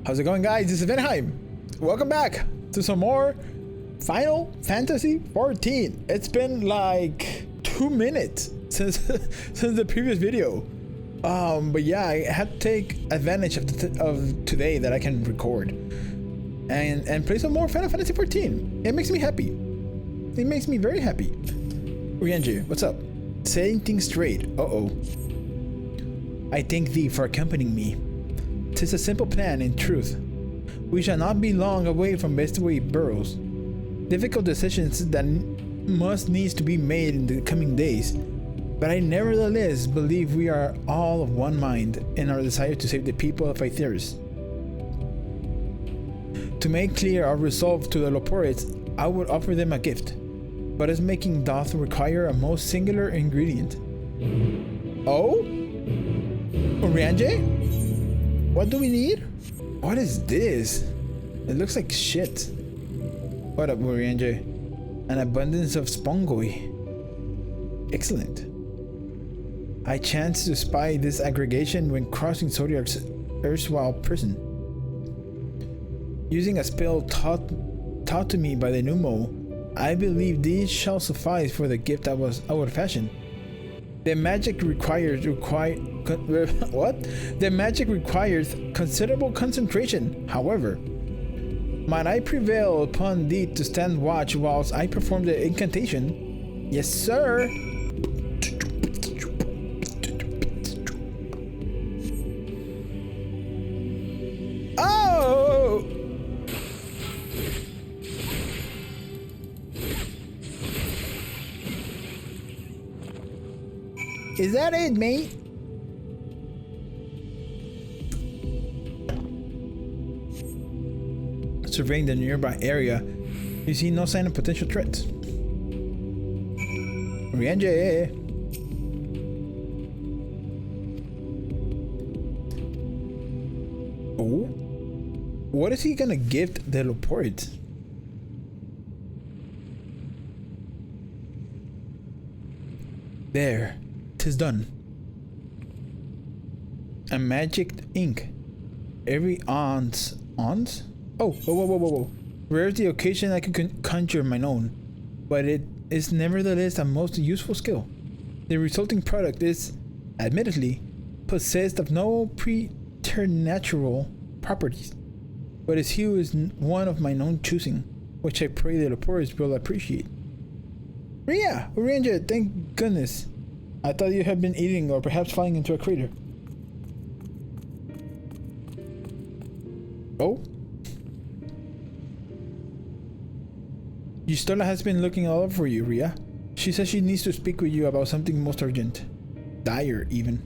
How's it going, guys? This is Venheim. Welcome back to some more Final Fantasy XIV. It's been like 2 minutes since since the previous video. But yeah, I had to take advantage of today that I can record and play some more Final Fantasy XIV. It makes me happy. It makes me very happy. Ryuji, what's up? Setting things straight. I thank thee for accompanying me. 'Tis a simple plan, in truth. We shall not be long away from Bestway Burrows. Difficult decisions that must needs to be made in the coming days, but I nevertheless believe we are all of one mind in our desire to save the people of Aetheris. To make clear our resolve to the Loporites, I would offer them a gift, but as making doth require a most singular ingredient. Oh? Ryuji? What do we need? What is this? It looks like shit. What up, Ryuji? An abundance of spongoi. Excellent. I chanced to spy this aggregation when crossing Zodiac's erstwhile prison. Using a spell taught to me by the Numo, I believe these shall suffice for the gift I would fashion. The magic requires considerable concentration. However, might I prevail upon thee to stand watch whilst I perform the incantation? Yes, sir. Oh! Is that it, mate? Surveying the nearby area, you see no sign of potential threats. Ryuji. Oh? What is he gonna gift the Loporites? There. 'Tis done. A magic ink. Every ounce. Oh, whoa. Rare's the occasion I can conjure mine own, but it is nevertheless a most useful skill. The resulting product is, admittedly, possessed of no preternatural properties, but its hue is one of mine own choosing, which I pray the Loporites will appreciate. Ryuji, thank goodness. I thought you had been eating or perhaps falling into a crater. Oh? Yustola has been looking all over for you, Ria. She says she needs to speak with you about something most urgent. Dire, even.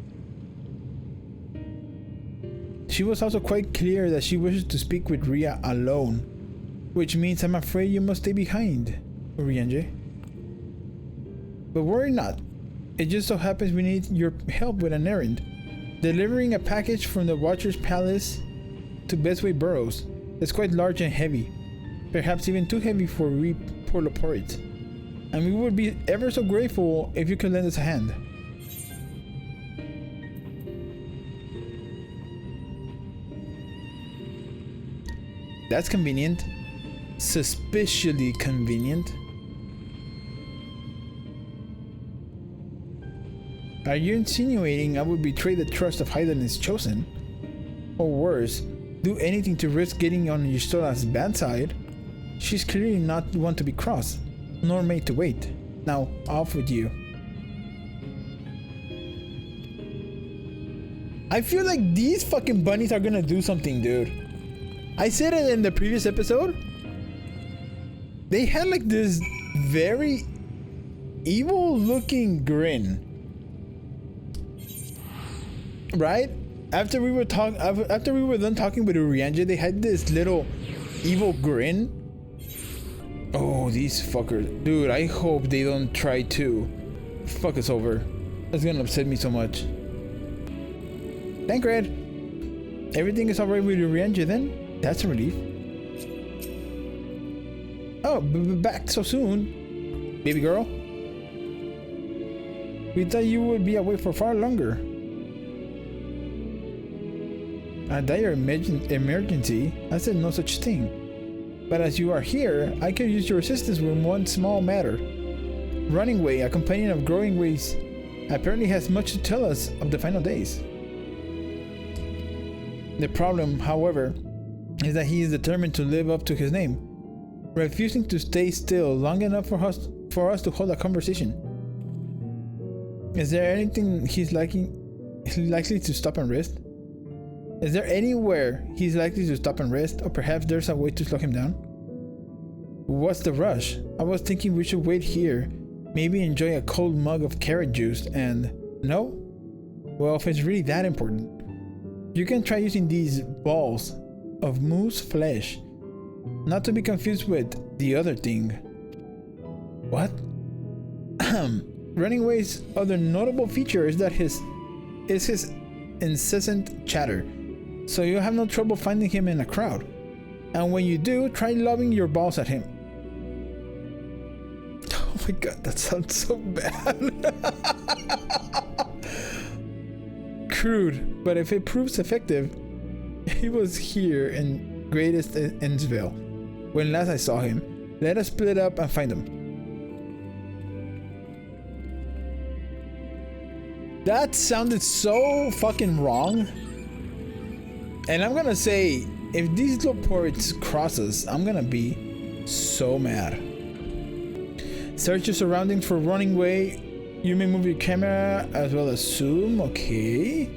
She was also quite clear that she wishes to speak with Ria alone, which means I'm afraid you must stay behind, Ryuji. But worry not. It just so happens we need your help with an errand. Delivering a package from the Watcher's Palace to Bestway Burrows. It's quite large and heavy. Perhaps even too heavy for poor Loporites. And we would be ever so grateful if you could lend us a hand. That's convenient. Suspiciously convenient. Are you insinuating I would betray the trust of Hydain's chosen? Or worse, do anything to risk getting on Yustola's bad side? She's clearly not one to be crossed, nor made to wait. Now, off with you. I feel like these fucking bunnies are gonna do something, dude. I said it in the previous episode. They had like this very evil looking grin. Right? After we were done talking with Ryuji, they had this little evil grin. Oh, these fuckers. Dude, I hope they don't try to fuck us over. That's gonna upset me so much. Tancred! Everything is alright with Ryuji then? That's a relief. Oh, back so soon, baby girl. We thought you would be away for far longer. A dire emergency? I said no such thing. But as you are here, I could use your assistance with one small matter. Running Way, a companion of Growing Ways, apparently has much to tell us of the final days. The problem, however, is that he is determined to live up to his name, refusing to stay still long enough for us to hold a conversation. Is there anything he's likely to stop and rest? Is there anywhere he's likely to stop and rest, or perhaps there's a way to slow him down? What's the rush? I was thinking we should wait here, maybe enjoy a cold mug of carrot juice and... No? Well, if it's really that important, you can try using these balls of moose flesh, not to be confused with the other thing. What? Running Away's other notable feature is that his incessant chatter, so you'll have no trouble finding him in a crowd. And when you do, try lobbing your balls at him. Oh my god, that sounds so bad. Crude, but if it proves effective, he was here in Greatest Endsville when last I saw him. Let us split up and find him. That sounded so fucking wrong. And I'm gonna say, if these little ports cross us, I'm gonna be so mad. Search your surroundings for Running Way. You may move your camera as well as zoom, okay.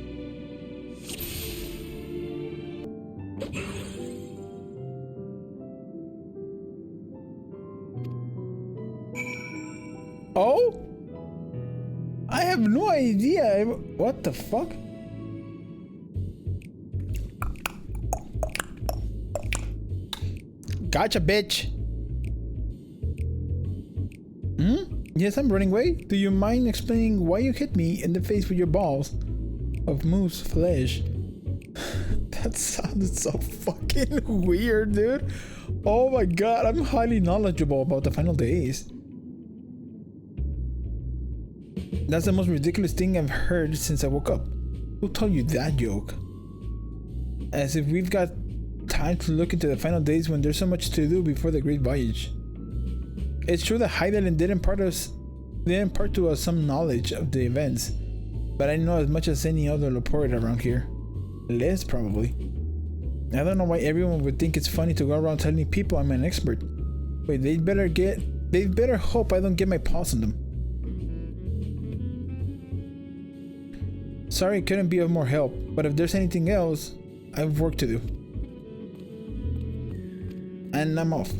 Oh? I have no idea. What the fuck? Gotcha, bitch. Yes, I'm Running Away. Do you mind explaining why you hit me in the face with your balls of moose flesh? That sounded so fucking weird, dude. Oh my god, I'm highly knowledgeable about the final days. That's the most ridiculous thing I've heard since I woke up. Who told you that joke? As if we've got time to look into the final days when there's so much to do before the Great Voyage. It's true that Heidelin did impart to us some knowledge of the events, but I know as much as any other Laporte around here. Less, probably. I don't know why everyone would think it's funny to go around telling people I'm an expert. Wait, they'd better hope I don't get my paws on them. Sorry I couldn't be of more help, but if there's anything else, I have work to do. And I'm off.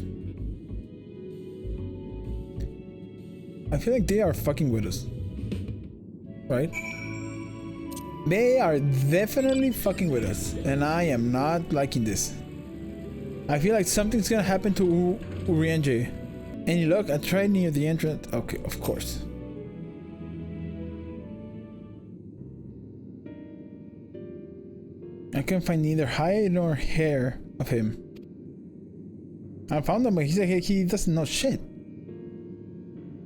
I feel like they are fucking with us. Right? They are definitely fucking with us, and I am not liking this. I feel like something's gonna happen to Urienge. Any luck? I tried near the entrance. Okay, of course. I can't find neither hide nor hair of him. I found him, but he said he doesn't know shit.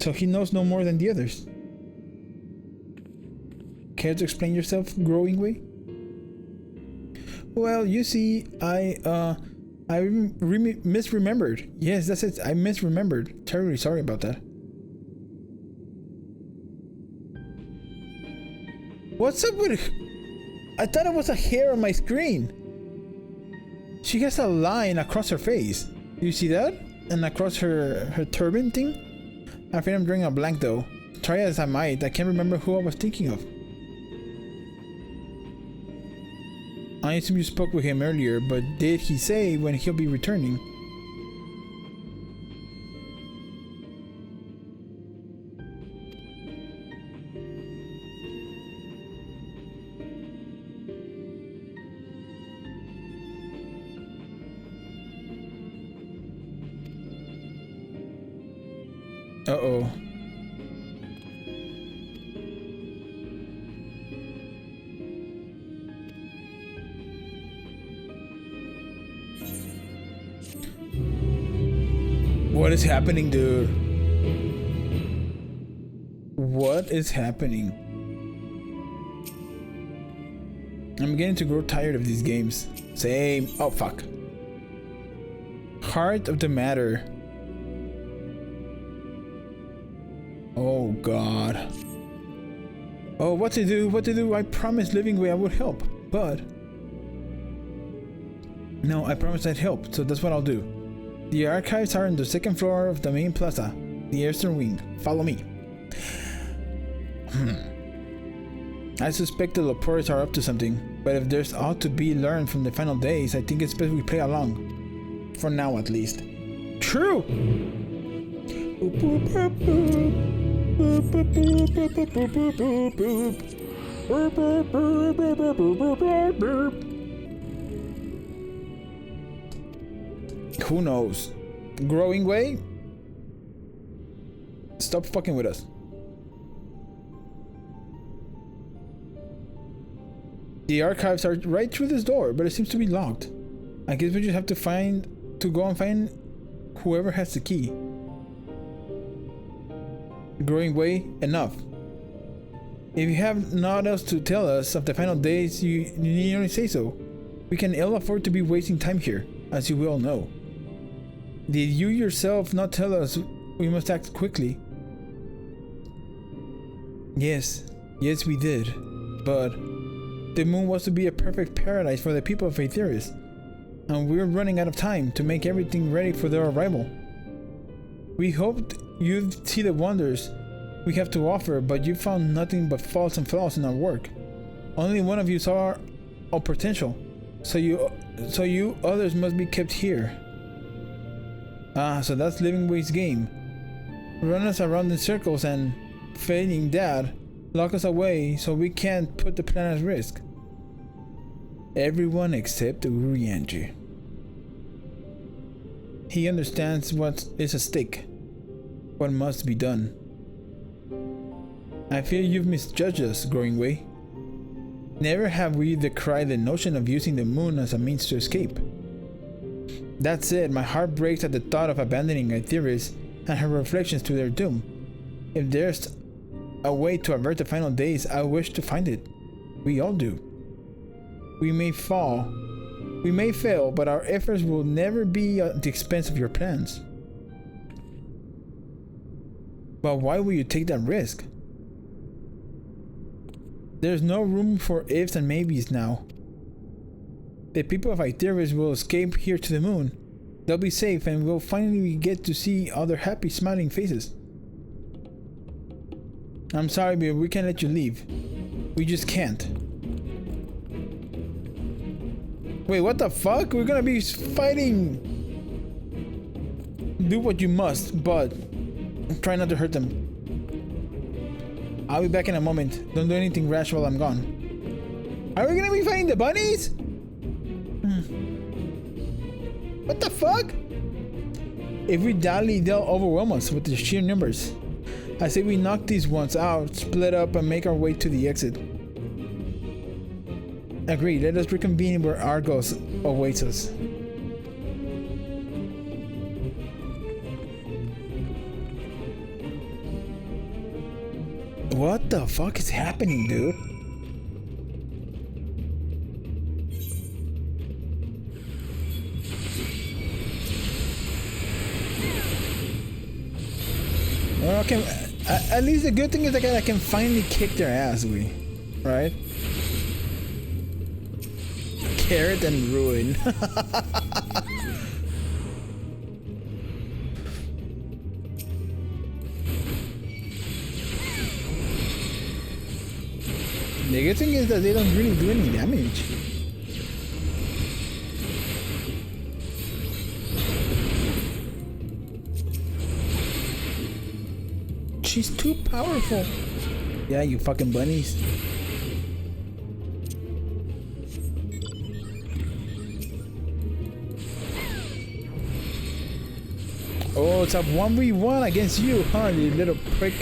So he knows no more than the others. Care to explain yourself, Growing Way? Well, you see, I misremembered. Yes, that's it. I misremembered. Terribly sorry about that. What's up with... I thought it was a hair on my screen. She has a line across her face. Do you see that? And across her turban thing? I think I'm drawing a blank though. Try as I might, I can't remember who I was thinking of. I assume you spoke with him earlier, but did he say when he'll be returning? Uh-oh. What is happening, dude? What is happening? I'm beginning to grow tired of these games. Same. Oh, fuck. Heart of the matter. Oh, God. Oh, what to do? What to do? I promised Living Way I would help, but... No, I promised I'd help, so that's what I'll do. The archives are on the second floor of the main plaza, the eastern wing. Follow me. I suspect the Laportes are up to something, but if there's ought to be learned from the final days, I think it's best we play along. For now, at least. True! Who knows? Growing Way? Stop fucking with us. The archives are right through this door, but it seems to be locked. I guess we just have to go and find whoever has the key. Growing Way, enough. If you have naught else to tell us of the final days, you need only say so. We can ill afford to be wasting time here, as you well know. Did you yourself not tell us we must act quickly? Yes we did, but the moon was to be a perfect paradise for the people of Aetheris, and we're running out of time to make everything ready for their arrival. We hoped you'd see the wonders we have to offer, but you found nothing but faults and flaws in our work. Only one of you saw our potential, so you others must be kept here. Ah, so that's Living Way's game. Run us around in circles and, failing that, lock us away so we can't put the plan at risk. Everyone except Urianger. He understands what is at stake, what must be done. I fear you've misjudged us, Growing Way. Never have we decried the notion of using the moon as a means to escape. That said, my heart breaks at the thought of abandoning Aetheris and her reflections to their doom. If there's a way to avert the final days, I wish to find it. We all do. We may fail, but our efforts will never be at the expense of your plans. But why will you take that risk? There's no room for ifs and maybes now. The people of Aetheris will escape here to the moon. They'll be safe and we'll finally get to see all their happy, smiling faces. I'm sorry, but we can't let you leave. We just can't. Wait, what the fuck? We're gonna be fighting. Do what you must, but try not to hurt them. I'll be back in a moment. Don't do anything rash while I'm gone. Are we gonna be fighting the bunnies? What the fuck? If we dally, they'll overwhelm us with the sheer numbers. I say we knock these ones out, split up, and make our way to the exit. Agreed, let us reconvene where Argos awaits us. What the fuck is happening, dude? Okay, at least the good thing is that I can finally kick their ass, right? Carrot and ruin. The good thing is that they don't really do any damage. She's too powerful. Yeah, you fucking bunnies. Oh, it's a 1v1 against you, huh, you little prick.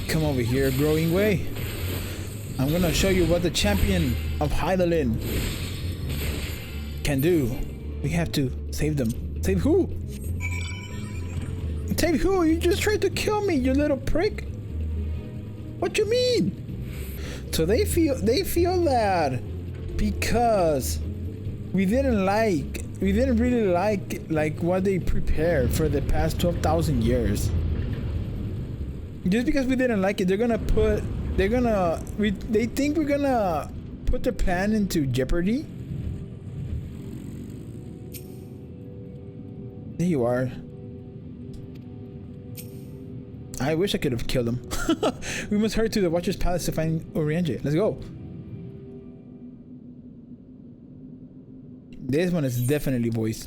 Come over here, Growing Way. I'm gonna show you what the champion of Hydaelyn can do. We have to save them. Save who? Tell who? You just tried to kill me, you little prick. What you mean? So they feel that because we didn't really like what they prepared for the past 12,000 years. Just because we didn't like it, they think we're gonna put their plan into jeopardy. There you are. I wish I could have killed him. We must hurry to the Watcher's Palace to find Urianger. Let's go. This one is definitely voice.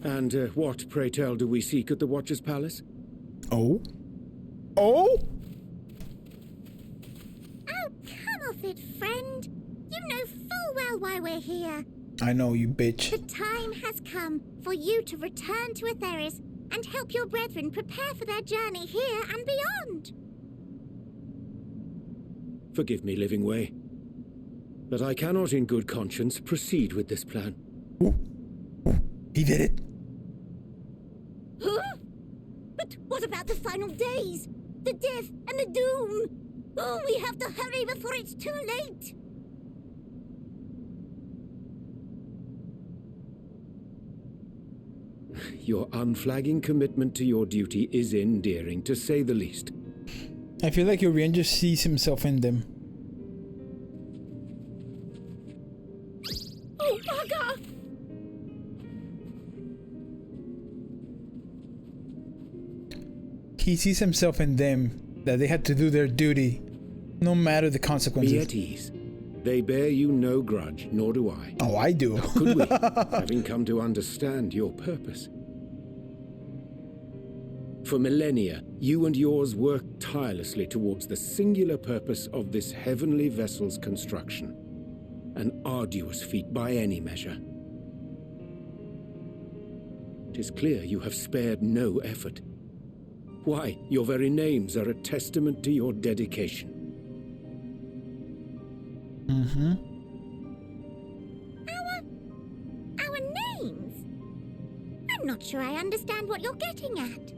And what, pray tell, do we seek at the Watcher's Palace? Oh? Oh? Oh, come off it, friend. You know full well why we're here. I know, you bitch. The time has come for you to return to Aetheris and help your brethren prepare for their journey here and beyond. Forgive me, Living Way, but I cannot in good conscience proceed with this plan. Ooh. He did it. Huh? But what about the final days? The death and the doom? Oh, we have to hurry before it's too late. Your unflagging commitment to your duty is endearing, to say the least. I feel like Urianger sees himself in them. Oh, bugger! He sees himself in them, that they had to do their duty, no matter the consequences. Be at ease. They bear you no grudge, nor do I. Oh, I do. How could we, having come to understand your purpose? For millennia, you and yours worked tirelessly towards the singular purpose of this heavenly vessel's construction. An arduous feat by any measure. It is clear you have spared no effort. Why, your very names are a testament to your dedication. Mm-hmm. Our names? I'm not sure I understand what you're getting at.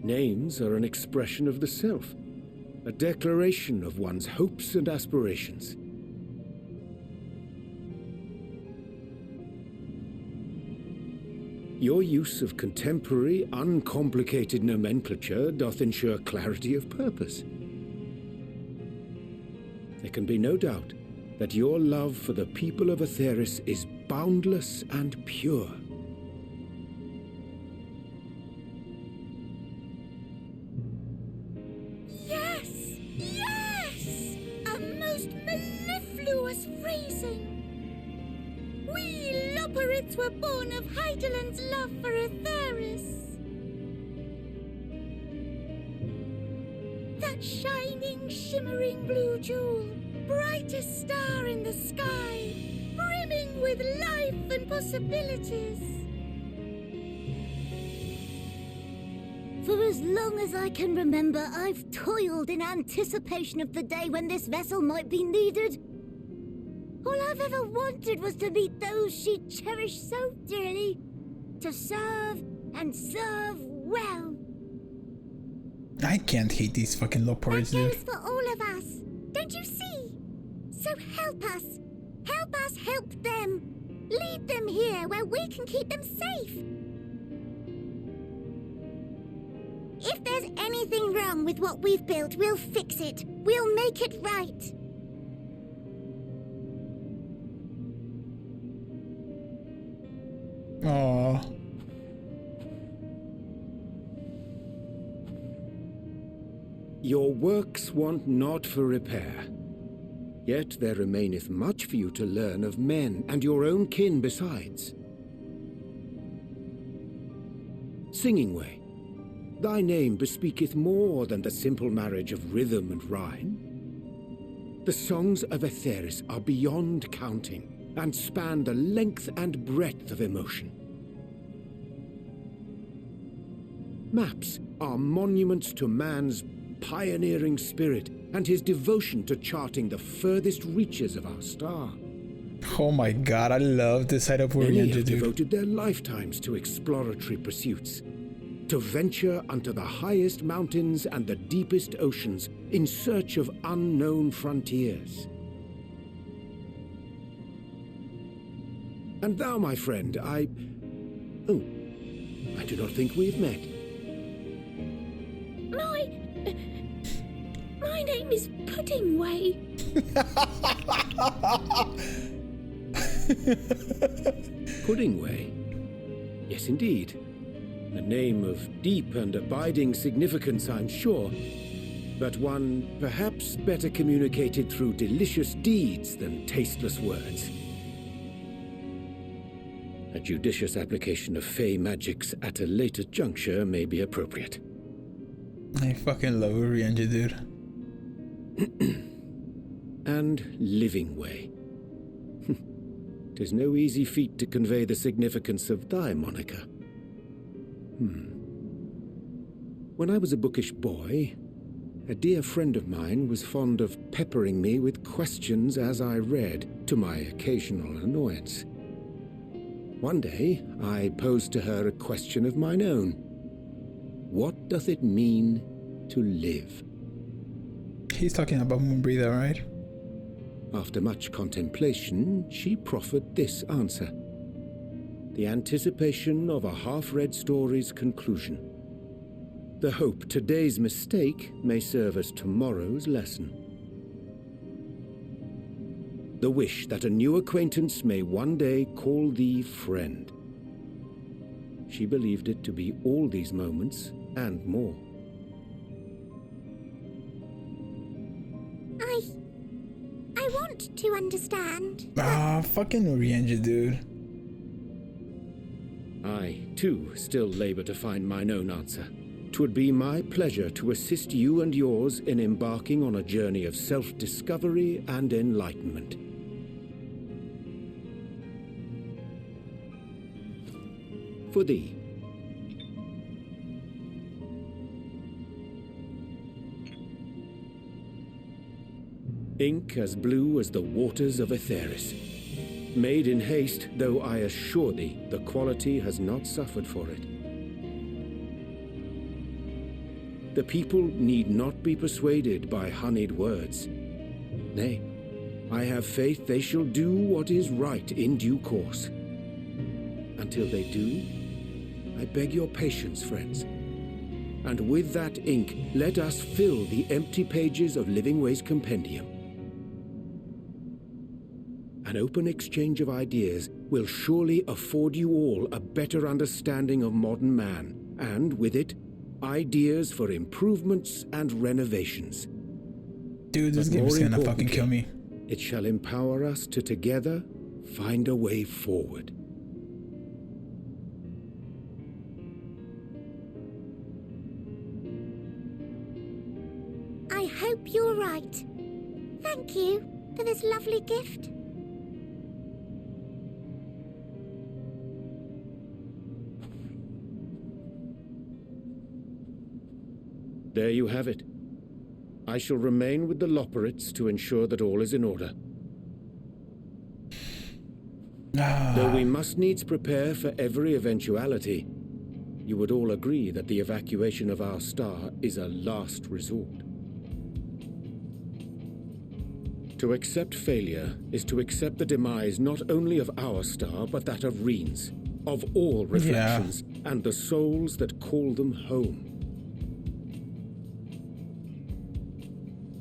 Names are an expression of the self, a declaration of one's hopes and aspirations. Your use of contemporary, uncomplicated nomenclature doth ensure clarity of purpose. There can be no doubt that your love for the people of Aetheris is boundless and pure. Yes! Yes! A most mellifluous phrasing! We Loperids were born of Heideland's love for Aetheris. That shining, shimmering blue jewel, brightest star in the sky, brimming with life and possibilities. For as long as I can remember, I've toiled in anticipation of the day when this vessel might be needed. All I've ever wanted was to meet those she cherished so dearly, to serve and serve well. I can't hate these fucking low That parties, goes dude. for all of us, don't you see? So help us help them. Lead them here where we can keep them safe. If there's anything wrong with what we've built, we'll fix it. We'll make it right. Aww. Your works want not for repair. Yet there remaineth much for you to learn of men, and your own kin besides. Singing Way, thy name bespeaketh more than the simple marriage of rhythm and rhyme. The songs of Aetheris are beyond counting, and span the length and breadth of emotion. Maps are monuments to man's pioneering spirit and his devotion to charting the furthest reaches of our star. Oh my god, I love this side of Many Oriental, have dude. devoted their lifetimes to exploratory pursuits, to venture unto the highest mountains and the deepest oceans in search of unknown frontiers. And thou, my friend, I do not think we've met. My name is Puddingway. Puddingway? Yes, indeed. A name of deep and abiding significance, I'm sure, but one perhaps better communicated through delicious deeds than tasteless words. A judicious application of fey magics at a later juncture may be appropriate. I fucking love Oriental, dude. And Living Way. 'Tis no easy feat to convey the significance of thy moniker. When I was a bookish boy, a dear friend of mine was fond of peppering me with questions as I read, to my occasional annoyance. One day, I posed to her a question of mine own. What doth it mean to live? He's talking about Moonbreather, right? After much contemplation, she proffered this answer. The anticipation of a half-read story's conclusion. The hope today's mistake may serve as tomorrow's lesson. The wish that a new acquaintance may one day call thee friend. She believed it to be all these moments and more. I want to understand. Ah, fucking Oriental, dude. I, too, still labor to find mine own answer. 'Twould be my pleasure to assist you and yours in embarking on a journey of self-discovery and enlightenment. For thee. Ink as blue as the waters of Aetheris. Made in haste, though I assure thee, the quality has not suffered for it. The people need not be persuaded by honeyed words. Nay, I have faith they shall do what is right in due course. Until they do, I beg your patience, friends. And with that ink, let us fill the empty pages of Living Way's compendium. An open exchange of ideas will surely afford you all a better understanding of modern man, and with it, ideas for improvements and renovations. Dude, this But game is more gonna fucking kill me. It shall empower us to together find a way forward. I hope you're right. Thank you for this lovely gift. There you have it. I shall remain with the Loporrits to ensure that all is in order. Though we must needs prepare for every eventuality, you would all agree that the evacuation of our star is a last resort. To accept failure is to accept the demise not only of our star, but that of Reen's, of all reflections, and the souls that call them home.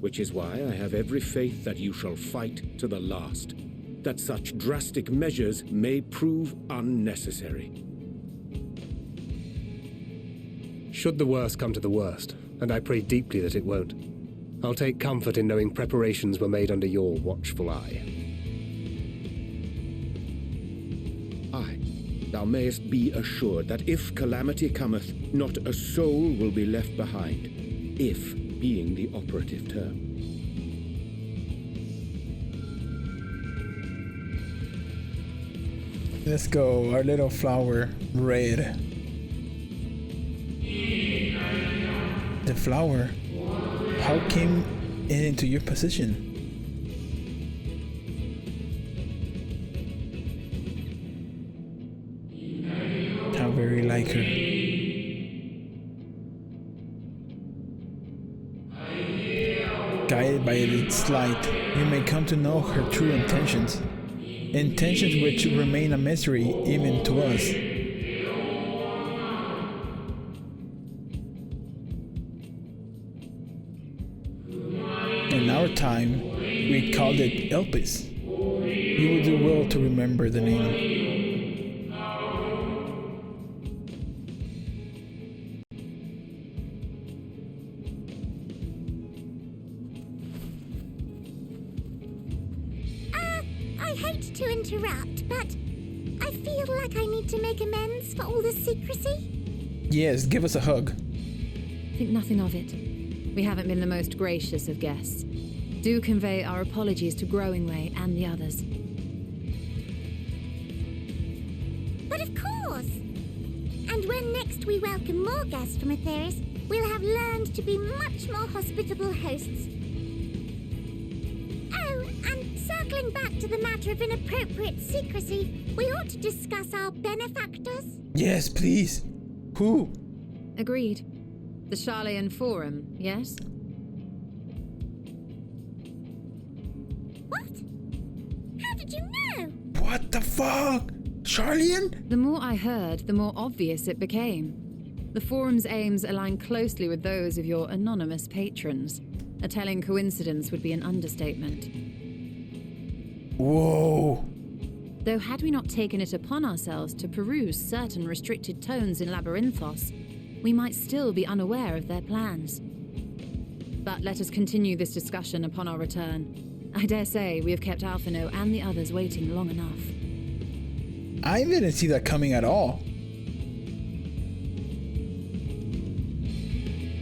Which is why I have every faith that you shall fight to the last, that such drastic measures may prove unnecessary. Should the worst come to the worst, and I pray deeply that it won't, I'll take comfort in knowing preparations were made under your watchful eye. Aye, thou mayest be assured that if calamity cometh, not a soul will be left behind, if being the operative term. Let's go, our little flower, red. The flower. how came it into your possession? How very like her. Guided by its light, you may come to know her true intentions. Intentions which remain a mystery even to us. In our time, we called it Elpis. You will do well to remember the name. I hate to interrupt, but I feel like I need to make amends for all the secrecy. Yes, give us a hug. Think nothing of it. We haven't been the most gracious of guests. Do convey our apologies to Growingway and the others. But of course! And when next we welcome more guests from Aetheris, we'll have learned to be much more hospitable hosts. Oh, and circling back to the matter of inappropriate secrecy, we ought to discuss our benefactors. Yes, please. Who? Agreed. The SHARLAYAN Forum, yes? What? How did you know? What the fuck? SHARLAYAN? The more I heard, the more obvious it became. The Forum's aims align closely with those of your anonymous patrons. A telling coincidence would be an understatement. Whoa. Though had we not taken it upon ourselves to peruse certain restricted tones in Labyrinthos, we might still be unaware of their plans. But let us continue this discussion upon our return. I dare say we have kept Alphino and the others waiting long enough. I didn't see that coming at all.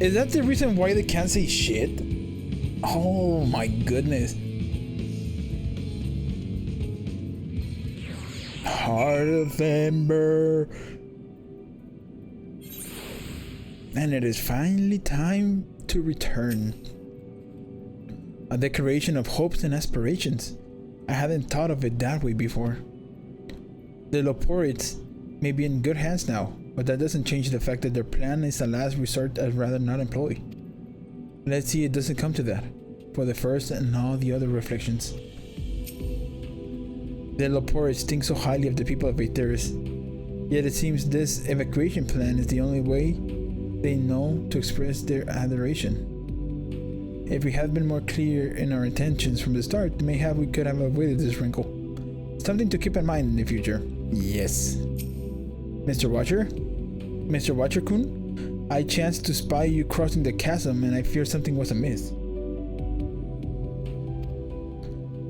Is that the reason why they can't say shit? Oh my goodness. Heart of Ember. And it is finally time to return. A decoration of hopes and aspirations. I hadn't thought of it that way before. The Loporids may be in good hands now, but that doesn't change the fact that their plan is a last resort I'd rather not employ. Let's see it doesn't come to that, for the first and all the other reflections. The Loporids think so highly of the people of Aetheris, yet it seems this evacuation plan is the only way they know to express their adoration. If we had been more clear in our intentions from the start, mayhap we could have avoided this wrinkle. Something to keep in mind in the future. Yes. Mr. Watcher? Mr. Watcher-kun? I chanced to spy you crossing the chasm and I feared something was amiss.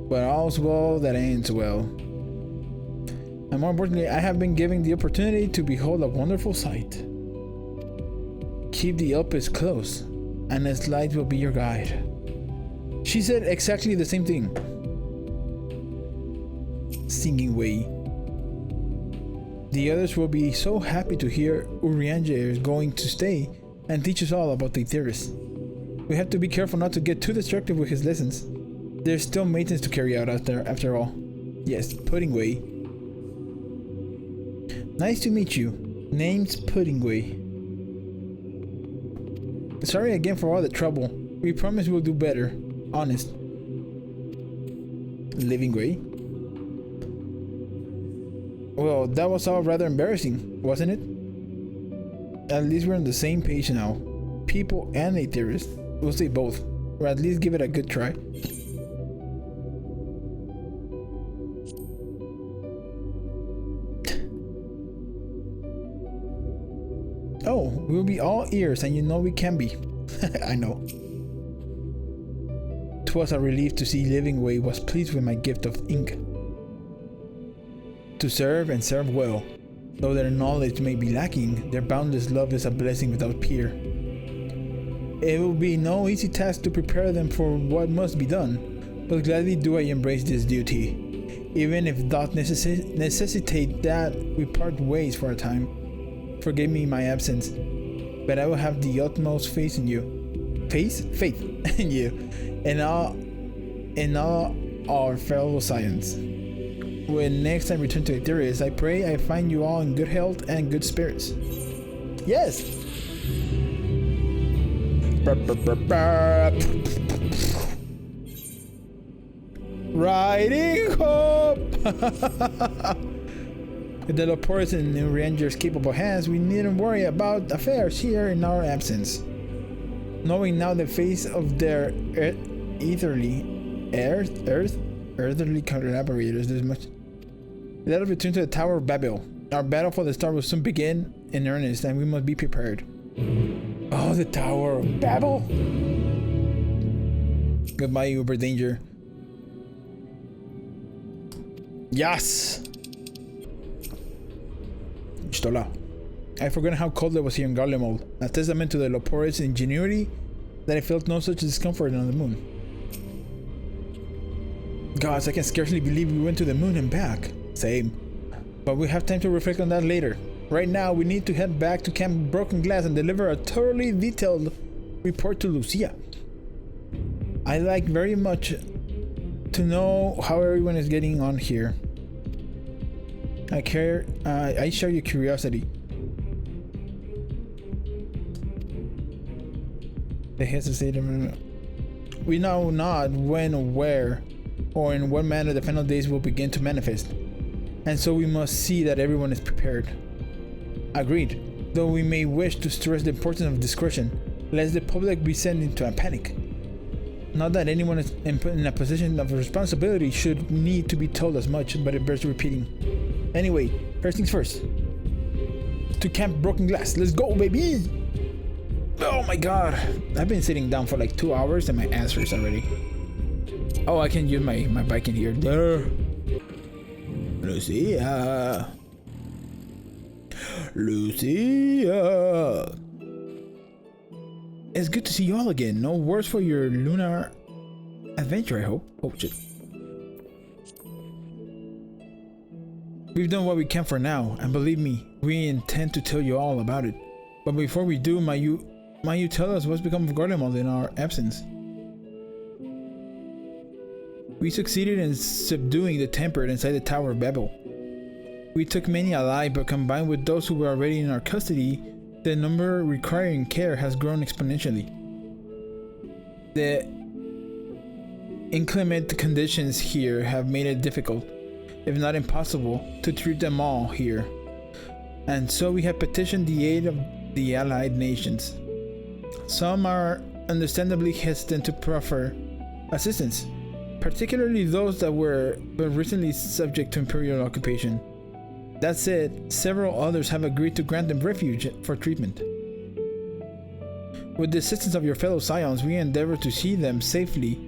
But all's well that ends well. And more importantly, I have been given the opportunity to behold a wonderful sight. Keep the Elpis close, and its light will be your guide. She said exactly the same thing. Singing way. The others will be so happy to hear Urianger is going to stay and teach us all about the Aetheris. We have to be careful not to get too distracted with his lessons. There's still maintenance to carry out after all. Yes, Puddingway. Nice to meet you. Name's Puddingway. Sorry again for all the trouble. We promise we'll do better. Honest. Living Way. Well, that was all rather embarrassing, wasn't it? At least we're on the same page now. People and Aetheris. We'll say both. Or at least give it a good try. Oh, we'll be all ears, and you know we can be. I know. 'Twas a relief to see Living Way was pleased with my gift of ink. To serve and serve well. Though their knowledge may be lacking, their boundless love is a blessing without peer. It will be no easy task to prepare them for what must be done, but gladly do I embrace this duty, even if it doth necessitate that we part ways for a time. Forgive me my absence, but I will have the utmost faith in you. faith in you and all our fellow science. When next time return to Aetherius, I pray I find you all in good health and good spirits. Yes. Riding hope. With the Loporus in New Ranger's capable hands, we needn't worry about affairs here in our absence. Knowing now the face of their earthly collaborators, there's much. Let us return to the Tower of Babel. Our battle for the star will soon begin in earnest, and we must be prepared. Oh, the Tower of Babel! Goodbye, Uber Danger. Yes! Stola. I forgot how cold it was here in Garlemald. A testament to the Loporus' ingenuity that I felt no such discomfort on the moon. Gods, I can scarcely believe we went to the moon and back. Same. But we have time to reflect on that later. Right now, we need to head back to Camp Broken Glass and deliver a thoroughly detailed report to Lucia. I'd like very much to know how everyone is getting on here. I share your curiosity. The hesitation. We know not when or where or in what manner the final days will begin to manifest, and so we must see that everyone is prepared. Agreed, though we may wish to stress the importance of discretion, lest the public be sent into a panic. Not that anyone is in a position of responsibility should need to be told as much, but it bears repeating. Anyway, first things first. To Camp Broken Glass, let's go, baby! Oh my god, I've been sitting down for like 2 hours and my ass hurts already. Oh, I can use my bike in here. Lucia. Lucia. It's good to see you all again. No worse for your lunar adventure, I hope. Oh shit. We've done what we can for now, and believe me, we intend to tell you all about it. But before we do, might you tell us what's become of Garlemald in our absence? We succeeded in subduing the tempered inside the Tower of Babel. We took many alive, but combined with those who were already in our custody, the number requiring care has grown exponentially. The inclement conditions here have made it difficult, if not impossible, to treat them all here. And so we have petitioned the aid of the allied nations. Some are understandably hesitant to proffer assistance, particularly those that were recently subject to imperial occupation. That said, several others have agreed to grant them refuge for treatment. With the assistance of your fellow scions, we endeavor to see them safely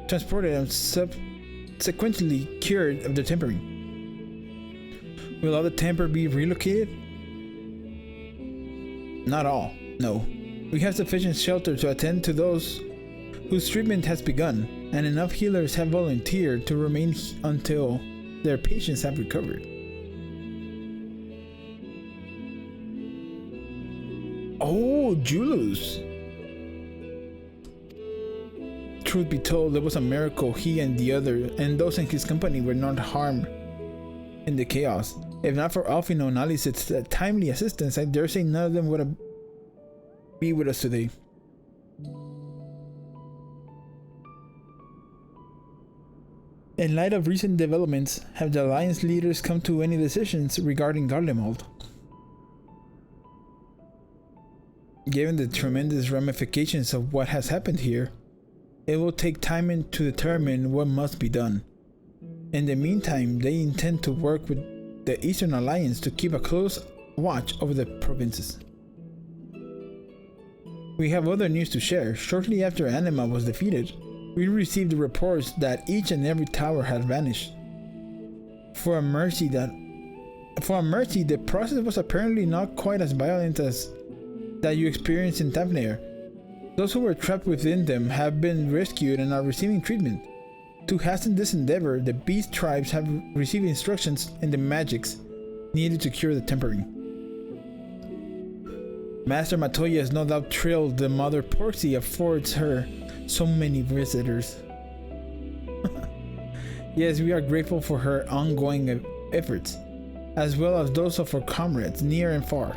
transported and subsequently cured of their tempering. Will all the temper be relocated? Not all, no. We have sufficient shelter to attend to those whose treatment has begun, and enough healers have volunteered to remain until their patients have recovered. Oh, Julius! Truth be told, it was a miracle he and those in his company were not harmed in the chaos. If not for Alfino and Alice's timely assistance, I dare say none of them would be with us today. In light of recent developments, have the Alliance leaders come to any decisions regarding Garlemald? Given the tremendous ramifications of what has happened here, it will take time to determine what must be done. In the meantime, they intend to work with the Eastern Alliance to keep a close watch over the provinces. We have other news to share. Shortly after Anima was defeated, we received reports that each and every tower had vanished. For a mercy, the process was apparently not quite as violent as that you experienced in Tavnair. Those who were trapped within them have been rescued and are receiving treatment. To hasten this endeavor, the beast tribes have received instructions in the magics needed to cure the tempering. Master Matoya is no doubt thrilled the Mother Porxie affords her so many visitors. Yes, we are grateful for her ongoing efforts, as well as those of her comrades near and far.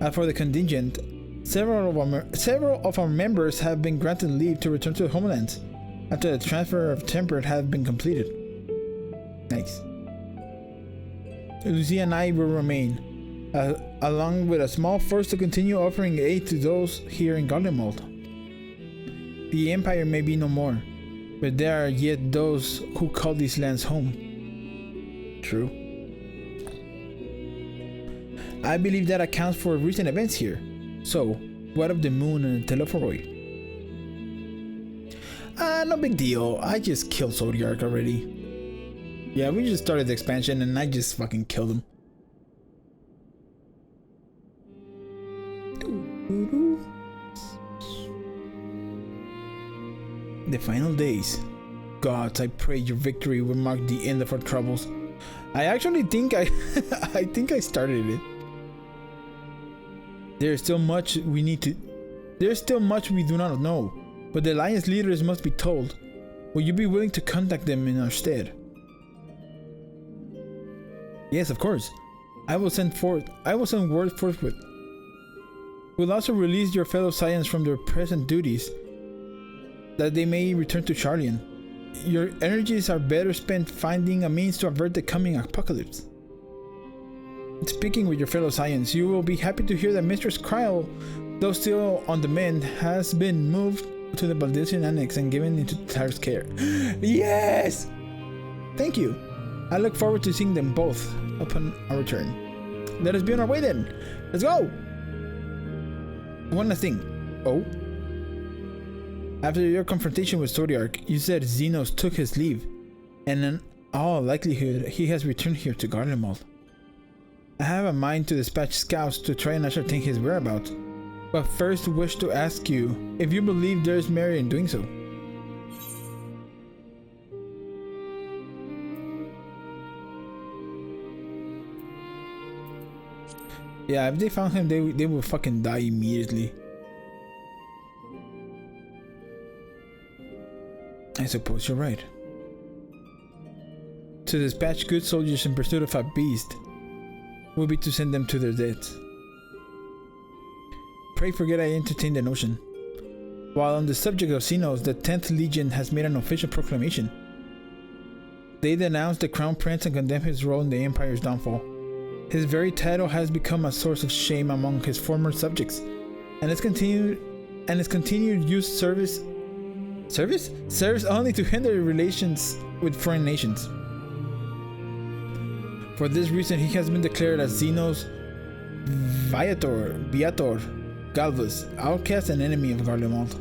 As for the contingent, several of our members have been granted leave to return to the homelands after the transfer of Temperate has been completed. Nice. Lucia and I will remain, along with a small force to continue offering aid to those here in Garlemald. The Empire may be no more, but there are yet those who call these lands home. True. I believe that accounts for recent events here. So, what of the moon and the Telephoroid? No big deal. I just killed Zodiac already. Yeah, we just started the expansion and I just fucking killed him. The final days. Gods, I pray your victory will mark the end of our troubles. I actually think I started it. There's still much we do not know, but the Alliance leaders must be told. Will you be willing to contact them in our stead? Yes, of course. I will send word forthwith. We'll also release your fellow Saiyans from their present duties, that they may return to Sharlayan. Your energies are better spent finding a means to avert the coming apocalypse. Speaking with your fellow Saiyans, you will be happy to hear that Mistress Kryl, though still on the mend, has been moved to the Baldician Annex and given into Tyre's care. Yes! Thank you. I look forward to seeing them both upon our return. Let us be on our way then. Let's go! One last thing. Oh? After your confrontation with Zodiac, you said Xenos took his leave, and in all likelihood, he has returned here to Garlemald. I have a mind to dispatch scouts to try and ascertain his whereabouts, but first wish to ask you if you believe there is merit in doing so. Yeah, if they found him, they would fucking die immediately. I suppose you're right. To dispatch good soldiers in pursuit of a beast would be to send them to their deaths. Pray forget I entertained the notion. While on the subject of Xenos, the 10th Legion has made an official proclamation. They denounced the Crown Prince and condemned his role in the Empire's downfall. His very title has become a source of shame among his former subjects, and his continued use serves only to hinder relations with foreign nations. For this reason, he has been declared as Xenos Viator Galvus, outcast and enemy of Garlemald.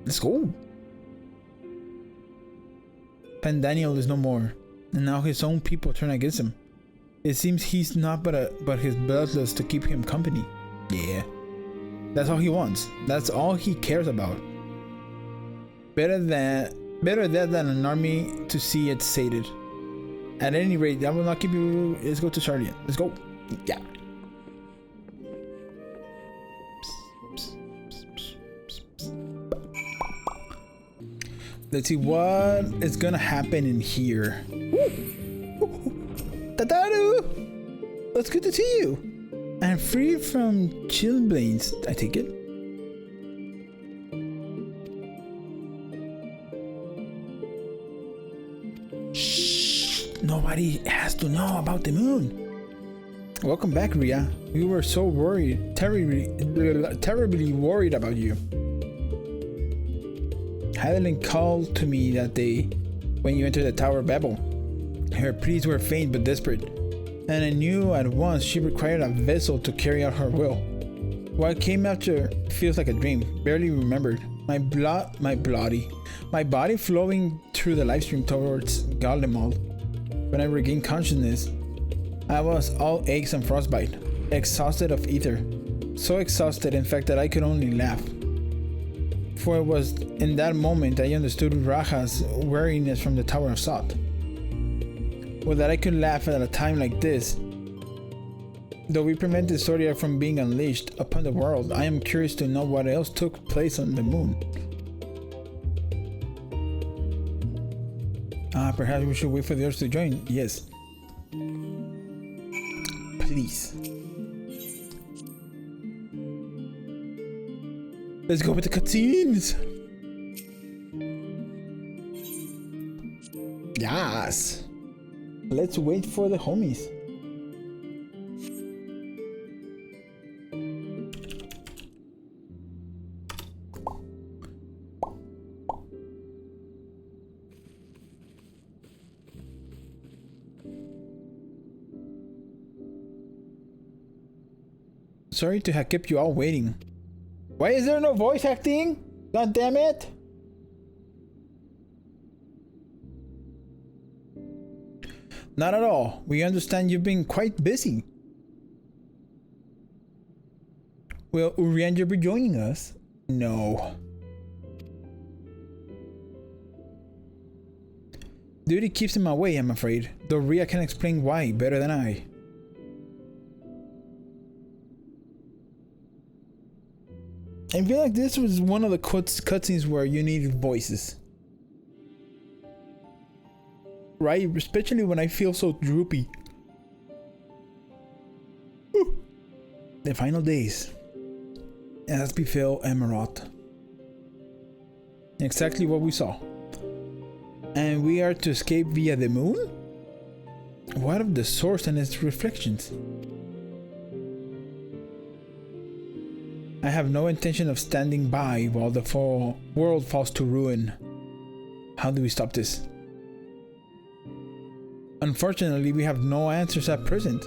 Let's go. Pandaniel is no more, and now his own people turn against him. It seems he's not but his bloodlust to keep him company. Yeah. That's all he wants. That's all he cares about. Better that than an army to see it sated. At any rate, I will not keep you. Let's go to Sharlayan. Let's go. Yeah. Let's see what is gonna happen in here. Tataru! It's good to see you. I'm free from chilblains, I take it. Shh! Nobody has to know about the moon. Welcome back, Ria. We were so worried, terribly worried about you. Hadelin called to me that day when you entered the Tower of Babel. Her pleas were faint but desperate, and I knew at once she required a vessel to carry out her will. What came after feels like a dream, barely remembered. My body flowing through the livestream towards Garlemald. When I regained consciousness, I was all aches and frostbite, exhausted of ether. So exhausted, in fact, that I could only laugh. For it was in that moment I understood Raja's weariness from the Tower of Sot. Well, that I could laugh at a time like this Though we prevented Zodiac from being unleashed upon the world, I am curious to know what else took place on the moon. Perhaps we should wait for the others to join. Yes. Please. Let's go with the cutscenes. Yes. Let's wait for the homies. Sorry to have kept you all waiting. Why is there no voice acting? God damn it! Not at all. We understand you've been quite busy. Will Urianger be joining us? No. Duty keeps him away, I'm afraid. Though Ria can explain why better than I. I feel like this was one of the cutscenes where you needed voices. Right? Especially when I feel so droopy. Whew. The final days. As befell Emerald. Exactly what we saw. And we are to escape via the moon? What of the source and its reflections? I have no intention of standing by while the world falls to ruin. How do we stop this? Unfortunately, we have no answers at present.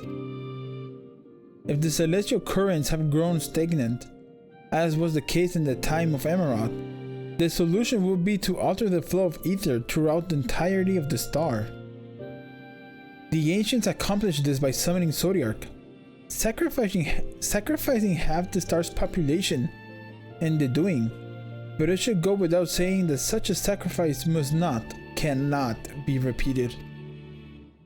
If the celestial currents have grown stagnant, as was the case in the time of Emerald, the solution would be to alter the flow of ether throughout the entirety of the star. The ancients accomplished this by summoning Zodiac, sacrificing half the star's population in the doing, but it should go without saying that such a sacrifice cannot be repeated.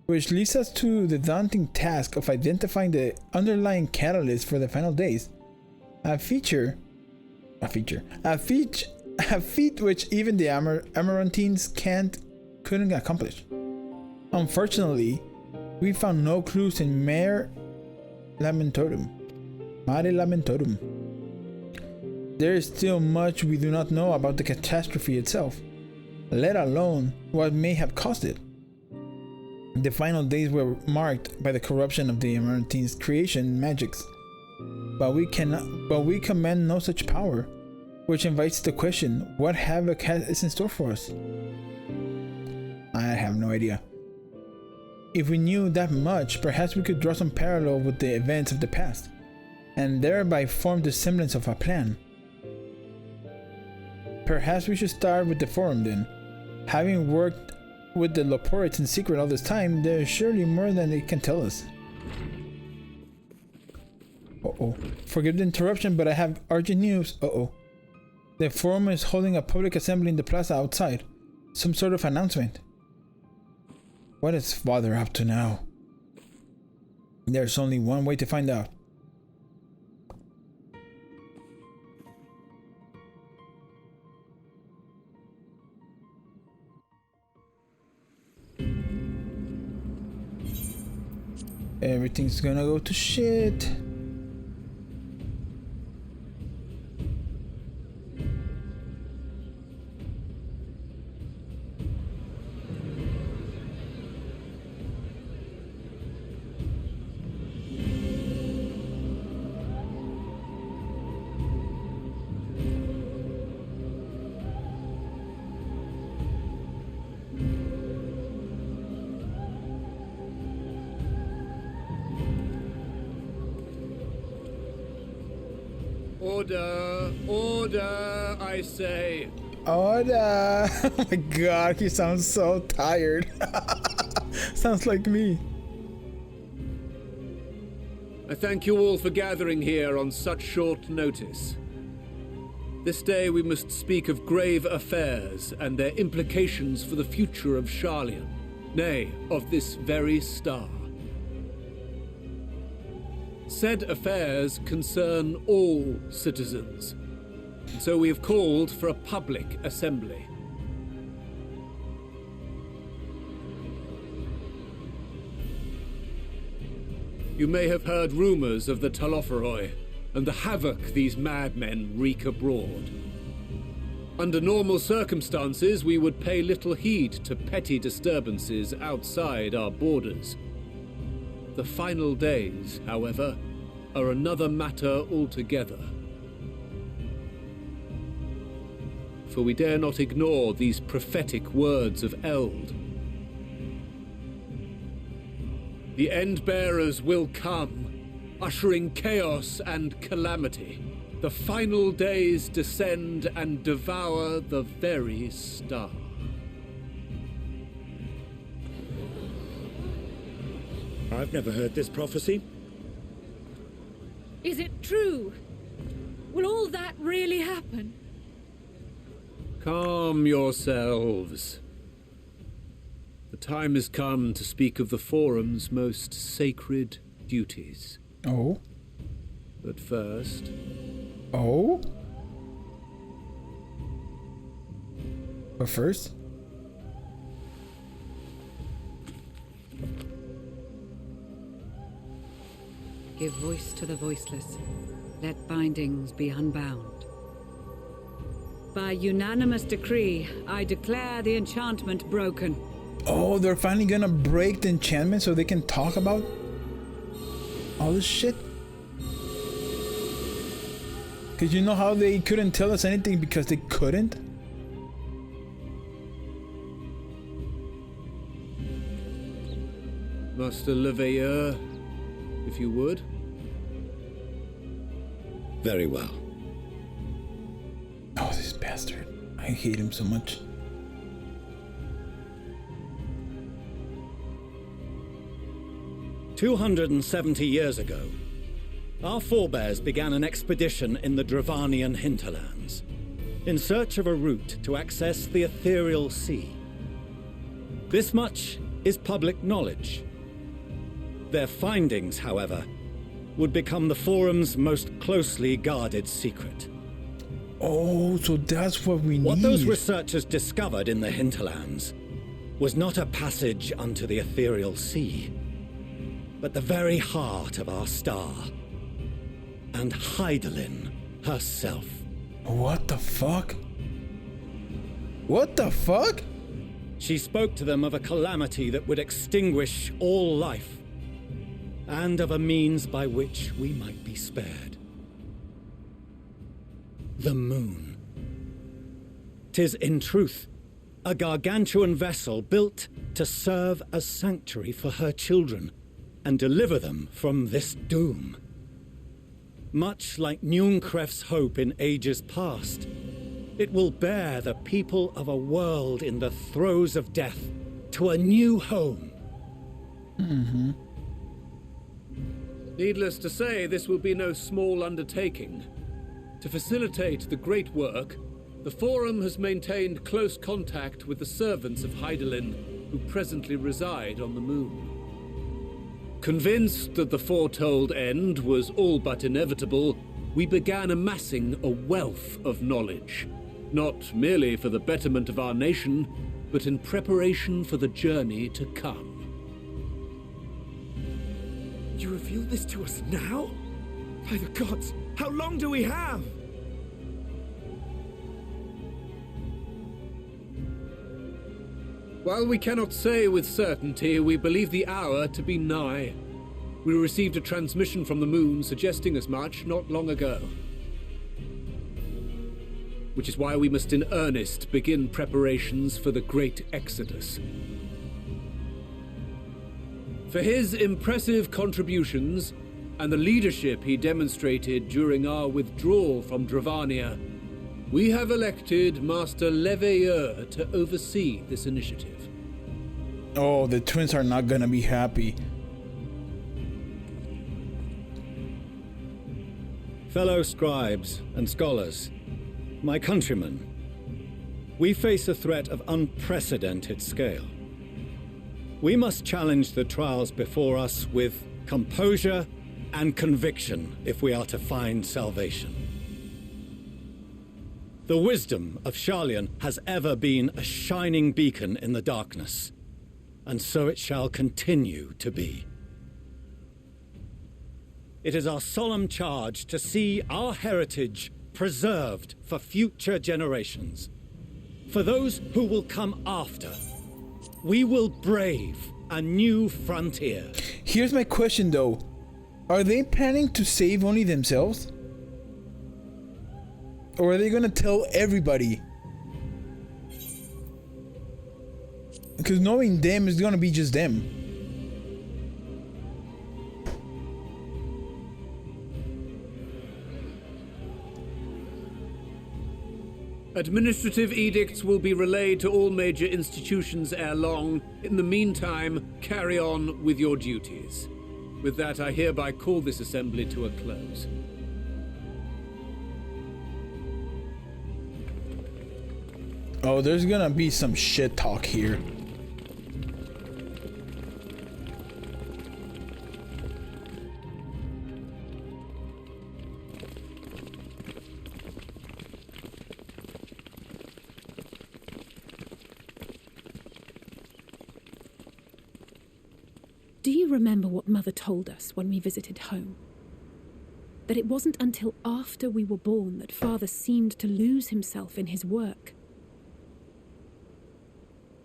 Which leads us to the daunting task of identifying the underlying catalyst for the final days. A feat which even the Amarantines couldn't accomplish. Unfortunately, we found no clues in Mare Lamentorum. There is still much we do not know about the catastrophe itself, let alone what may have caused it. The final days were marked by the corruption of the Amarantines' creation magics, but we command no such power, which invites the question: what havoc is in store for us? I have no idea. If we knew that much, perhaps we could draw some parallel with the events of the past, and thereby form the semblance of a plan. Perhaps we should start with the forum then. Having worked with the Loporites in secret all this time, there is surely more than they can tell us. Uh-oh. Forgive the interruption, but I have urgent news. Uh-oh. The forum is holding a public assembly in the plaza outside. Some sort of announcement. What is Father up to now? There's only one way to find out. Everything's gonna go to shit. Order, I say. Order! Oh my god, he sounds so tired. Sounds like me. I thank you all for gathering here on such short notice. This day we must speak of grave affairs and their implications for the future of Sharlayan, nay, of this very star. Said affairs concern all citizens, and so we have called for a public assembly. You may have heard rumors of the Telophoroi and the havoc these madmen wreak abroad. Under normal circumstances, we would pay little heed to petty disturbances outside our borders. The final days, however, are another matter altogether. For we dare not ignore these prophetic words of Eld. The Endbearers will come, ushering chaos and calamity. The final days descend and devour the very star. I've never heard this prophecy. Is it true? Will all that really happen? Calm yourselves. The time has come to speak of the Forum's most sacred duties. Oh? But first... Oh? But first? Give voice to the voiceless. Let bindings be unbound. By unanimous decree, I declare the enchantment broken. Oh, they're finally gonna break the enchantment so they can talk about all this shit? Cause you know how they couldn't tell us anything because they couldn't? Master Leveilleur, if you would. Very well. Oh, this bastard. I hate him so much. "270 years ago, our forebears began an expedition in the Dravanian hinterlands, in search of a route to access the ethereal sea. This much is public knowledge. Their findings, however, would become the Forum's most closely guarded secret. Oh, so that's what we need. What those researchers discovered in the hinterlands was not a passage unto the ethereal sea, but the very heart of our star, and Hydaelyn herself. What the fuck? What the fuck? She spoke to them of a calamity that would extinguish all life, and of a means by which we might be spared. The moon. 'Tis in truth a gargantuan vessel built to serve as sanctuary for her children, and deliver them from this doom. Much like Nunkref's hope in ages past, it will bear the people of a world in the throes of death to a new home. Needless to say, this will be no small undertaking. To facilitate the great work, the Forum has maintained close contact with the servants of Hydaelyn, who presently reside on the moon. Convinced that the foretold end was all but inevitable, we began amassing a wealth of knowledge, not merely for the betterment of our nation, but in preparation for the journey to come. You reveal this to us now? By the gods, how long do we have? While we cannot say with certainty, we believe the hour to be nigh. We received a transmission from the moon suggesting as much not long ago. Which is why we must in earnest begin preparations for the great exodus. For his impressive contributions and the leadership he demonstrated during our withdrawal from Dravania, we have elected Master Leveilleur to oversee this initiative. Oh, the twins are not gonna be happy. Fellow scribes and scholars, my countrymen, we face a threat of unprecedented scale. We must challenge the trials before us with composure and conviction if we are to find salvation. The wisdom of Sharlayan has ever been a shining beacon in the darkness, and so it shall continue to be. It is our solemn charge to see our heritage preserved for future generations. For those who will come after, we will brave a new frontier. Here's my question though. Are they planning to save only themselves? Or are they gonna tell everybody? Because knowing them is gonna be just them. Administrative edicts will be relayed to all major institutions ere long. In the meantime, carry on with your duties. With that, I hereby call this assembly to a close. Oh, there's gonna be some shit talk here. Do you remember what Mother told us when we visited home? That it wasn't until after we were born that Father seemed to lose himself in his work.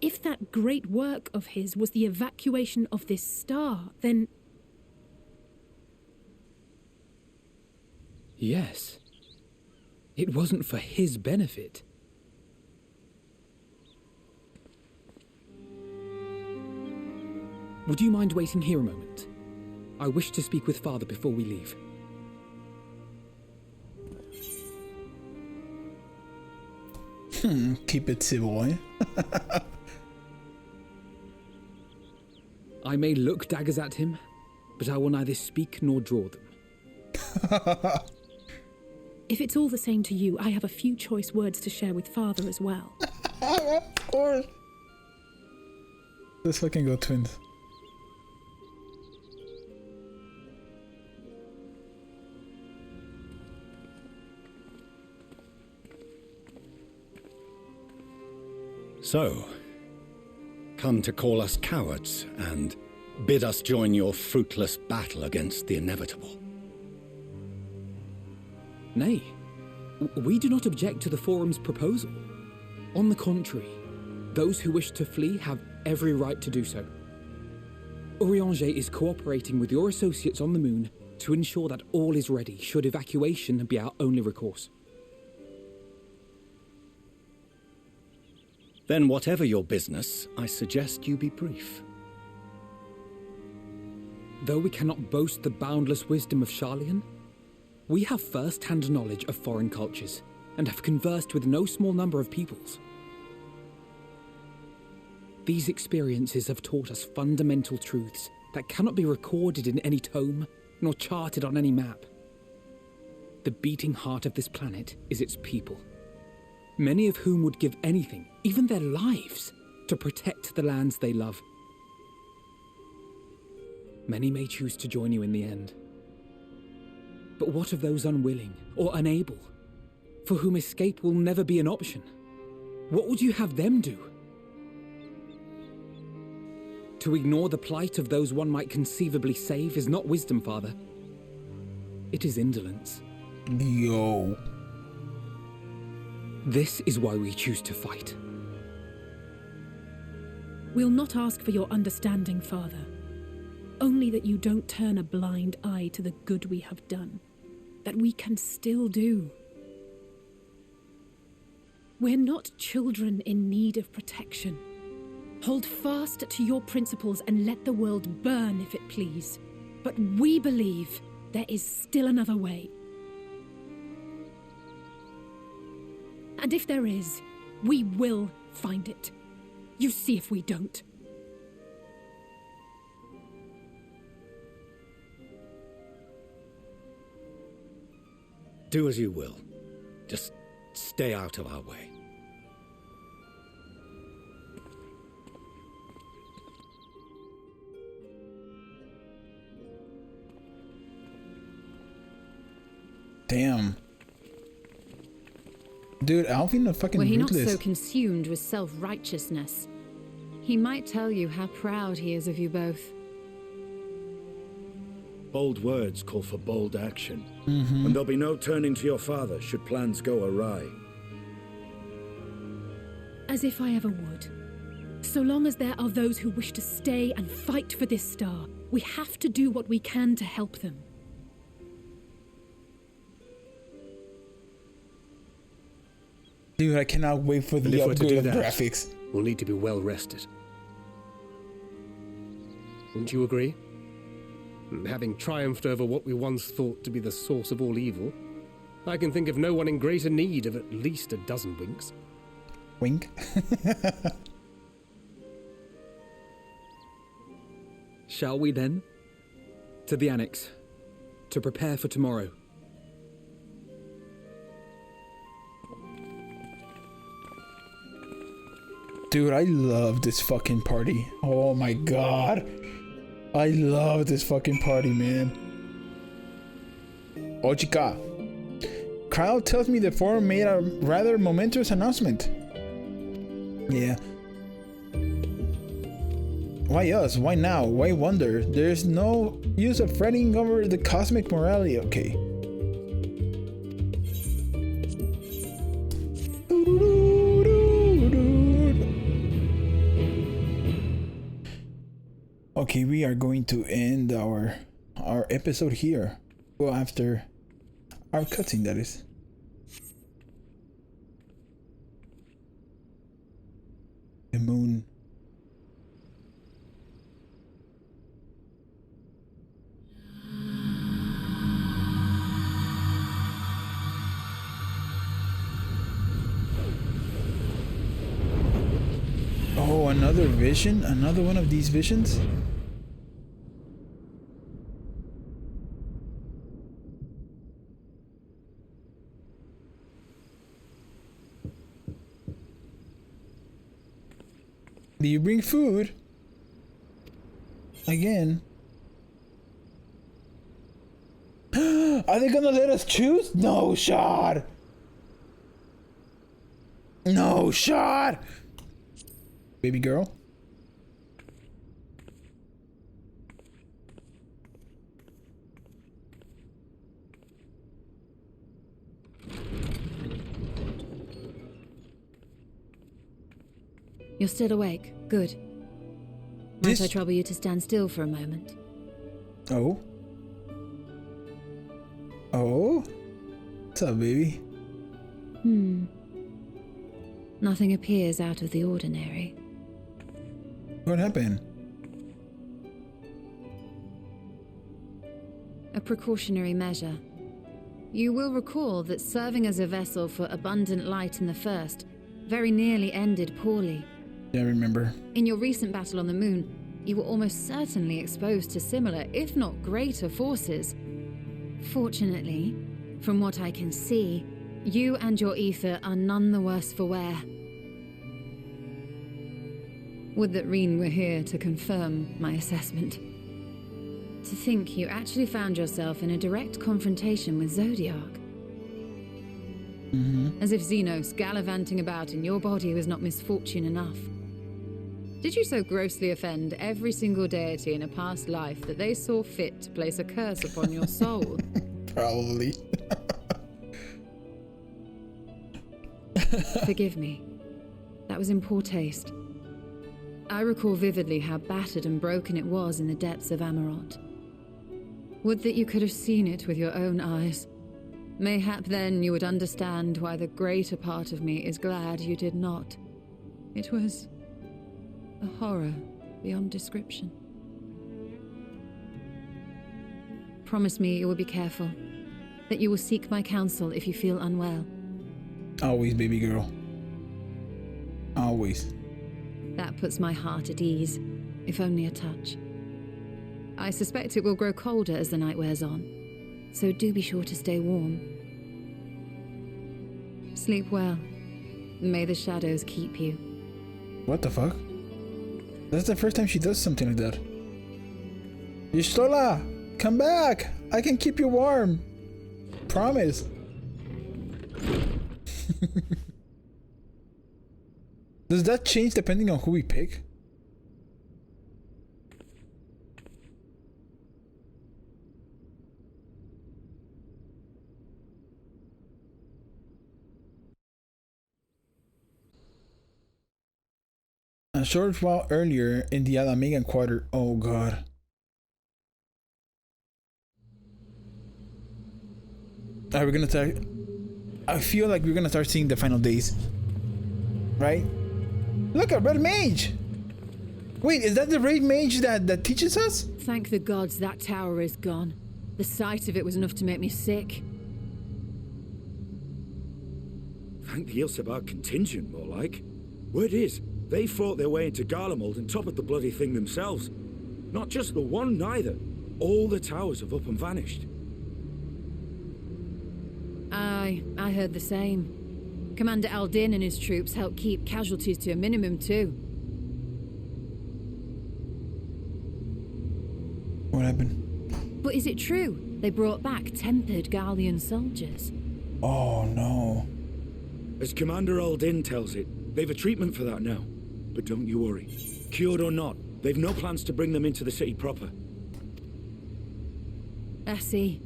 If that great work of his was the evacuation of this star, then... Yes. It wasn't for his benefit. Would you mind waiting here a moment? I wish to speak with Father before we leave. Keep it civil, eh? I may look daggers at him, but I will neither speak nor draw them. If it's all the same to you, I have a few choice words to share with Father as well. Of course. Let's fucking go, twins. So, come to call us cowards and bid us join your fruitless battle against the inevitable. Nay, we do not object to the Forum's proposal. On the contrary, those who wish to flee have every right to do so. Urianger is cooperating with your associates on the moon to ensure that all is ready should evacuation be our only recourse. Then whatever your business, I suggest you be brief. Though we cannot boast the boundless wisdom of Sharlayan, we have first-hand knowledge of foreign cultures and have conversed with no small number of peoples. These experiences have taught us fundamental truths that cannot be recorded in any tome nor charted on any map. The beating heart of this planet is its people, many of whom would give anything, even their lives, to protect the lands they love. Many may choose to join you in the end. But what of those unwilling or unable, for whom escape will never be an option? What would you have them do? To ignore the plight of those one might conceivably save is not wisdom, Father. It is indolence. Yo. This is why we choose to fight. We'll not ask for your understanding, Father. Only that you don't turn a blind eye to the good we have done. That we can still do. We're not children in need of protection. Hold fast to your principles and let the world burn if it please. But we believe there is still another way. And if there is, we will find it. You see if we don't. Do as you will. Just stay out of our way. Dude, Alfie fucking Were he not ruthless. so consumed with self-righteousness, he might tell you how proud he is of you both. Bold words call for bold action. And there'll be no turning to your father should plans go awry. As if I ever would. So long as there are those who wish to stay and fight for this star, we have to do what we can to help them. Dude, I cannot wait for And the if we're to upgrade do of that, graphics. we'll need to be well rested. Wouldn't you agree? And having triumphed over what we once thought to be the source of all evil, I can think of no one in greater need of at least a dozen winks. Wink. Shall we then? To the annex. To prepare for tomorrow. Dude, I love this fucking party. Oh my god. I love this fucking party, man. Oh, chica. Kyle tells me the forum made a rather momentous announcement. Yeah. Why us? Why now? Why wonder? There's no use of fretting over the cosmic morality. Okay. Okay, we are going to end our episode here. Well, after our cutscene, that is. The moon. Oh, another vision? Another one of these visions? Do you bring food? Again? Are they gonna let us choose? No shot! No shot! Baby girl? You're still awake. Good. Might I trouble you to stand still for a moment? Oh? Oh? What's up, baby? Nothing appears out of the ordinary. What happened? A precautionary measure. You will recall that serving as a vessel for abundant light in the first very nearly ended poorly. Yeah, I remember. In your recent battle on the moon, you were almost certainly exposed to similar, if not greater, forces. Fortunately, from what I can see, you and your ether are none the worse for wear. Would that Reen were here to confirm my assessment. To think you actually found yourself in a direct confrontation with Zodiark. As if Xenos gallivanting about in your body was not misfortune enough. Did you so grossly offend every single deity in a past life that they saw fit to place a curse upon your soul? Probably. Forgive me. That was in poor taste. I recall vividly how battered and broken it was in the depths of Amarot. Would that you could have seen it with your own eyes. Mayhap then you would understand why the greater part of me is glad you did not. It was a horror beyond description. Promise me you will be careful, that you will seek my counsel if you feel unwell. Always, baby girl. Always. That puts my heart at ease, if only a touch. I suspect it will grow colder as the night wears on, so do be sure to stay warm. Sleep well. May the shadows keep you. What the fuck? That's the first time she does something like that. Y'shtola! Come back! I can keep you warm! Promise! Does that change depending on who we pick? A short while earlier in the Alamegan quarter. Oh god. Are we gonna start? I feel like we're gonna start seeing the final days. Right? Look, a red mage! Wait, is that the red mage that teaches us? Thank the gods that tower is gone. The sight of it was enough to make me sick. Thank the Ilsabar contingent, more like. Word is, they fought their way into Garlemald and toppled the bloody thing themselves. Not just the one, neither. All the towers have up and vanished. Aye, I heard the same. Commander Aldin and his troops helped keep casualties to a minimum too. What happened? But is it true? They brought back tempered Garlean soldiers. Oh no. As Commander Aldin tells it, they've a treatment for that now. But don't you worry. Cured or not, they've no plans to bring them into the city proper. I see.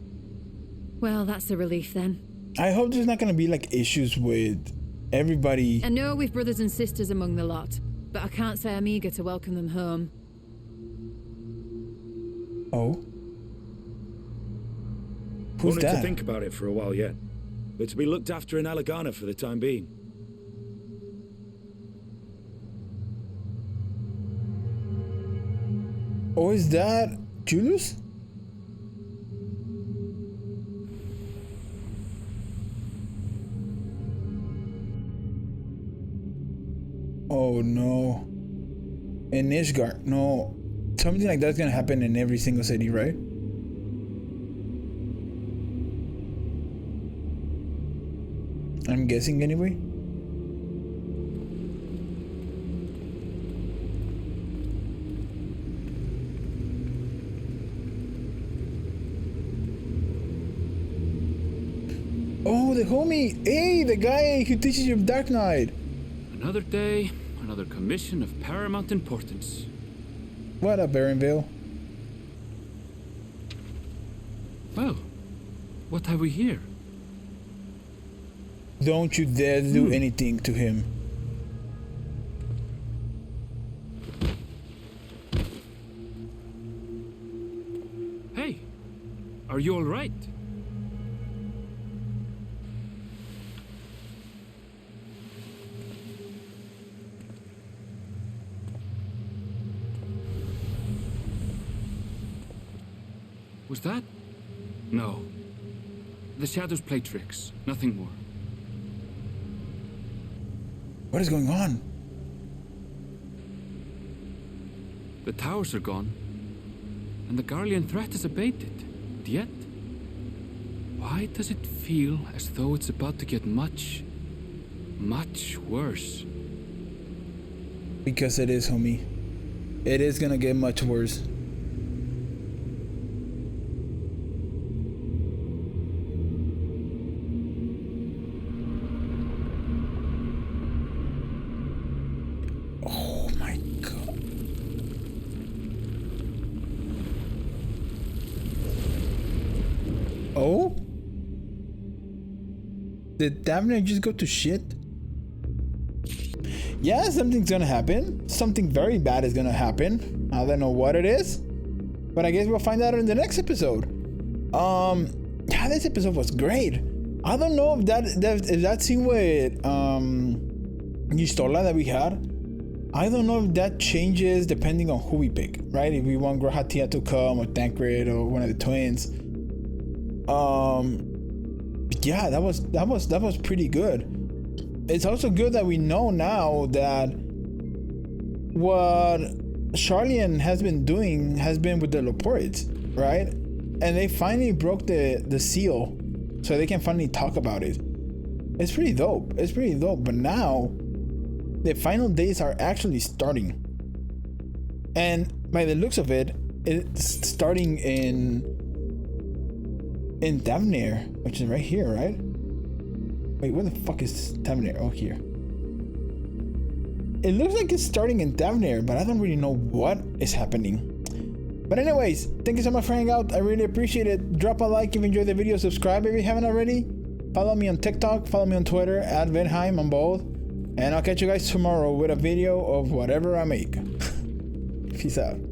Well, that's a relief then. I hope there's not gonna be like issues with everybody. I know we've brothers and sisters among the lot, but I can't say I'm eager to welcome them home. Oh? Who's Wanted that? to think about it for a while yet. They're to be looked after in Alagana for the time being. Oh, is that Julius? Oh no. In Ishgard, no. Something like that's gonna happen in every single city, right? I'm guessing anyway. Oh, the homie! Hey, the guy who teaches you Dark Knight! Another day, another commission of paramount importance. What up, Baronville? Well, what have we here? Don't you dare do anything to him. Hey, are you all right? Was that? No. The shadows play tricks, nothing more. What is going on? The towers are gone, and the Garlean threat is abated. And yet, why does it feel as though it's about to get much, much worse? Because it is, homie. It is gonna get much worse. Oh? Did Davner just go to shit? Yeah, something's gonna happen. Something very bad is gonna happen. I don't know what it is, but I guess we'll find out in the next episode. Yeah, this episode was great. I don't know if that scene with Yistola that we had, I don't know if that changes depending on who we pick, right? If we want Grahatia to come or Tancred or one of the twins. Yeah, that was pretty good. It's also good that we know now that what Sharlayan has been doing has been with the Leporids, right? And they finally broke the seal, so they can finally talk about it. It's pretty dope. It's pretty dope. But now, the final days are actually starting, and by the looks of it, it's starting in Davnir, which is right here, right? Wait, where the fuck is Davnir? Oh, here. It looks like it's starting in Davnir, but I don't really know what is happening. But anyways, thank you so much for hanging out. I really appreciate it. Drop a like if you enjoyed the video. Subscribe if you haven't already. Follow me on TikTok. Follow me on Twitter at Vinheim on both. And I'll catch you guys tomorrow with a video of whatever I make. Peace out.